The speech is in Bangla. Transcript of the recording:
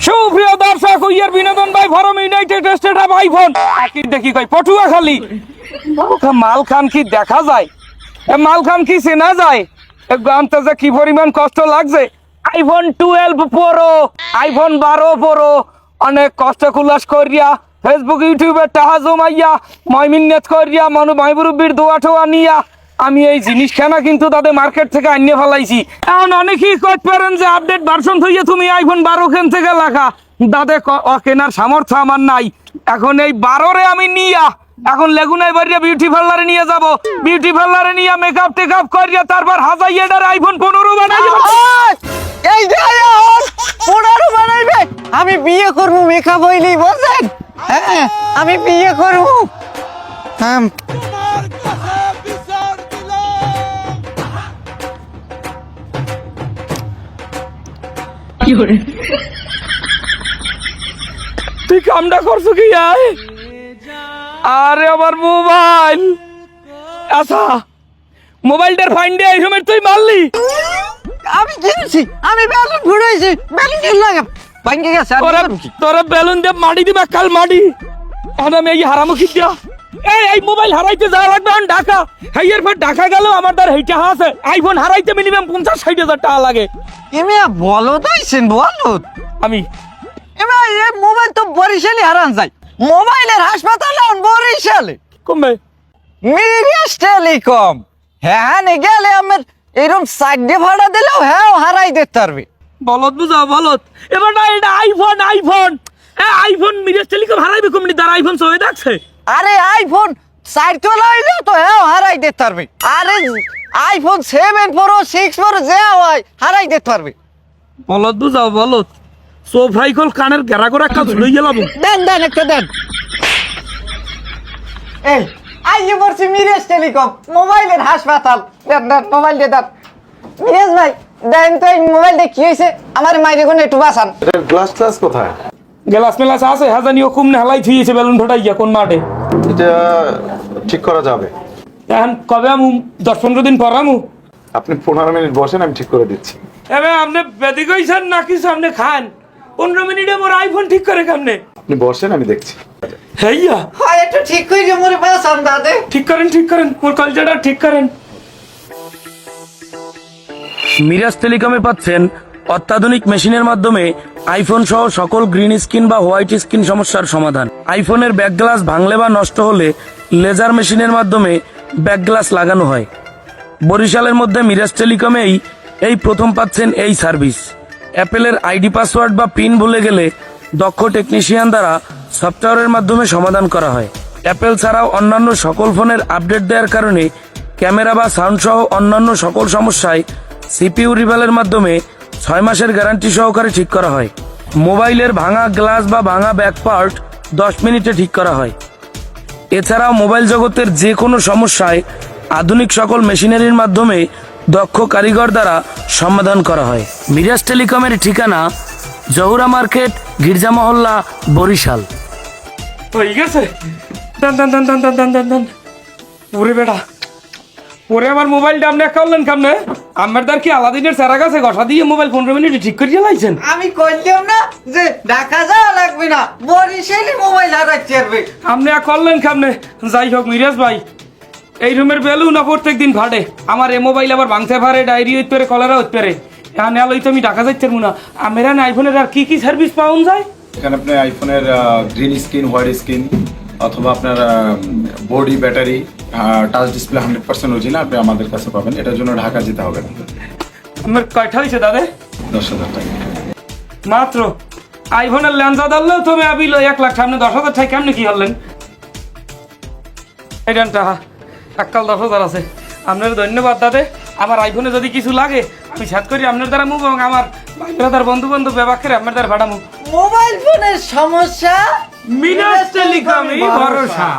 সুপ্রিয় দর্শক উইয়ার বিনোদন ভাই form United state of iPhone কি দেখি কই পটুয়া খালি মাল খান কি দেখা যায় মাল খান কি চেনা যায় গানতে যে কি পরিমাণ কষ্ট লাগছে আইফোন 12 প্রো আইফোন 12 প্রো অনেক কষ্ট কুলাস করিয়া ফেসবুক ইউটিউবে টাহা জমাইয়া ময়মিন্নেত করিয়া মানু মাইবুরুবির দোয়া টোয়া নিয়া আমি এই জিনিস কেনা কিন্তু তাদের মার্কেট থেকে আনিয়ে ফেলাইছি এখন অনেকেই কইতে পারেন যে আপডেট ভার্সন হইয়া তুমি আইফোন 12 কেন থেকে লেখা দাদে কেনার সামর্থ্য আমার নাই এখন এই 12 রে আমি নিয়া এখন লেগুনাই বাড়িয়া বিউটি পার্লারে নিয়ে যাব বিউটি পার্লারে নিয়ে মেকআপ টেকআপ করিয়া তারপর হাজাইয়াটার আইফোন 15 বানাই এই যে 15 বানাইবে আমি বিয়ে করব মেকআপ হইলেই বুঝেন হ্যাঁ আমি বিয়ে করব হ্যাঁ তুই কামটা করছো কি আরে আমার মোবাইল আচ্ছা মোবাইলটার ফাইন্ডে এই সময় তুই মারলি আমি কিনেছি আমি বেলুন ফুড়াইছি বেলুন দিয়ে লাগা ভাঙ্গে গেছে তোরা বেলুন দিয়ে মাটি দিবা কাল মাটি এখন আমি এই হারামুখি দিয়া এই মোবাইল হারাইতে যাওয়া লাগবে এখন ঢাকা হাইয়ের পর ঢাকা গেল আমার তার হেইটা আছে আইফোন হারাইতে মিনিমাম 50-60 হাজার টাকা লাগে এমে বলো তাইছেন বলো আমি এমে এই মোবাইল তো বরিশালে হারান যায় মোবাইলের হাসপাতালে বরিশালে কমবে মিরিয়াস টেলিকম হ্যাঁ নে গেলে আমার এরকম সাইডে ভাড়া দিলেও হ্যাঁ হারাই দিতে পারবে বলত বুঝাও বলত এবার না এটা আইফোন মিরাজ টেলিকম হারাইবে কোম্পানি তার আইফোন সবে দেখছে আরে আইফোন 4 চলে আইলে তো হ্যাঁ হারাই দিতে পারবে আরে আইফোন 7 প্রো 6 প্রো যে হয় হারাই দিতে পারবে বলত বুঝাও বলত সোফাই কল কানের গেরা করে একটা ঝুলই গেলাম দেন একটা দেন এই আইয়ে বলছি মিরাজ টেলিকম মোবাইলের হাসপাতাল দেন মোবাইল দিয়ে দেন মিরাজ ভাই দেন তো এই মোবাইলটা কি হয়েছে আমার মাইরে কোন একটু বাঁচান এটা গ্লাস কোথায় গ্লাস মেলাস আছে হাজানি হুকুম না হালাই থুইছে বেলুন ফটাইয়া কোন মাঠে এটা ঠিক করা যাবে এখন কবে আমু 10-15 দিন পর আমু আপনি 15 মিনিট বসেন আমি ঠিক করে দিচ্ছি এবে আপনি বেদি কইছেন নাকি সামনে খান 15 মিনিটে মোর আইফোন ঠিক করে কেমনে আপনি বসেন আমি দেখছি হেইয়া হয় একটু ঠিক করে মোরে বাঁচান দাদে ঠিক করেন মোর কলজাটা ঠিক করেন মিরাজ টেলিকমে পাচ্ছেন অত্যাধুনিক মেশিনের মাধ্যমে আইফোন সহ সকল গ্রিন স্ক্রিন বা হোয়াইট স্ক্রিন সমস্যার সমাধান আইফোনের ব্যাক গ্লাস ভাঙলে বা নষ্ট হলে লেজার মেশিনের মাধ্যমে ব্যাক গ্লাস লাগানো হয় বরিশালের মধ্যে মিরাজ টেলিকমেই এই প্রথম পাচ্ছেন এই সার্ভিস অ্যাপেলের আইডি পাসওয়ার্ড বা পিন ভুলে গেলে দক্ষ টেকনিশিয়ান দ্বারা সফটওয়্যারের মাধ্যমে সমাধান করা হয় অ্যাপেল ছাড়াও অন্যান্য সকল ফোনের আপডেট দেওয়ার কারণে ক্যামেরা বা সাউন্ড সহ অন্যান্য সকল সমস্যায় সিপিইউ রিভালের মাধ্যমে 6 মাসের গ্যারান্টি সহকারে ঠিক করা হয় মোবাইলের ভাঙা গ্লাস বা ভাঙা ব্যাক পার্ট 10 মিনিটে ঠিক করা হয় এছাড়াও মোবাইল জগতের যে কোনো সমস্যায় আধুনিক সকল মেশিনারির মাধ্যমে দক্ষ কারিগর দ্বারা সমাধান করা হয় মিরাজ টেলিকমের ঠিকানা জহুরা মার্কেট গির্জা মহল্লা বরিশাল হয়ে গেছে ওরে বেটা ওরে আমার মোবাইলটা আপনি করলেন কেমনে আমার তার কি আলাদিনের চারা গাছে গসা দিয়ে মোবাইল 15 মিনিটে ঠিক করে লাইছেন আমি কইলাম না যে ঢাকা যাওয়া লাগবে না বরিশালে মোবাইল হারাইতে পারবে আপনি করলেন কেমনে যাই হোক মিরাজ ভাই এই রুমের বেলুন না প্রত্যেকদিন ফাটে আমার এই মোবাইল আবার ভাঙতে পারে ডায়রি হইতে পারে কলেরা হইতে পারে হ্যাঁ নেলই তো আমি ঢাকা যাইতে পারবো না আমার আইফোনের আর কি সার্ভিস পাওয়া যায় এখানে আপনি আইফোনের গ্রিন স্ক্রিন হোয়াইট স্ক্রিন অথবা আপনার body battery touch display 100% original আপনি আমাদের কাছে পাবেন এটার জন্য ঢাকা যেতে হবে না আমার কয়টা হয়েছে দাদা 10,000 টাকা মাত্র আইফোনের ল্যান্সা ধরলেও তুমি আবিল 1 লাখ সামনে 10,000 টাকা কেমনে কি হলেন এটা টাকা এককাল 10,000 আছে আপনার ধন্যবাদ দাদা আমার আইফোনে যদি কিছু লাগে আমি সাত করি আপনার দ্বারা মুভ এবং আমার ভাই ব্রাদার বন্ধু বান্ধব ব্যবহার করে আপনার দ্বারা ভাড়া মুভ মোবাইল ফোনের সমস্যা মিরাজ টেলিকমই ভরসা।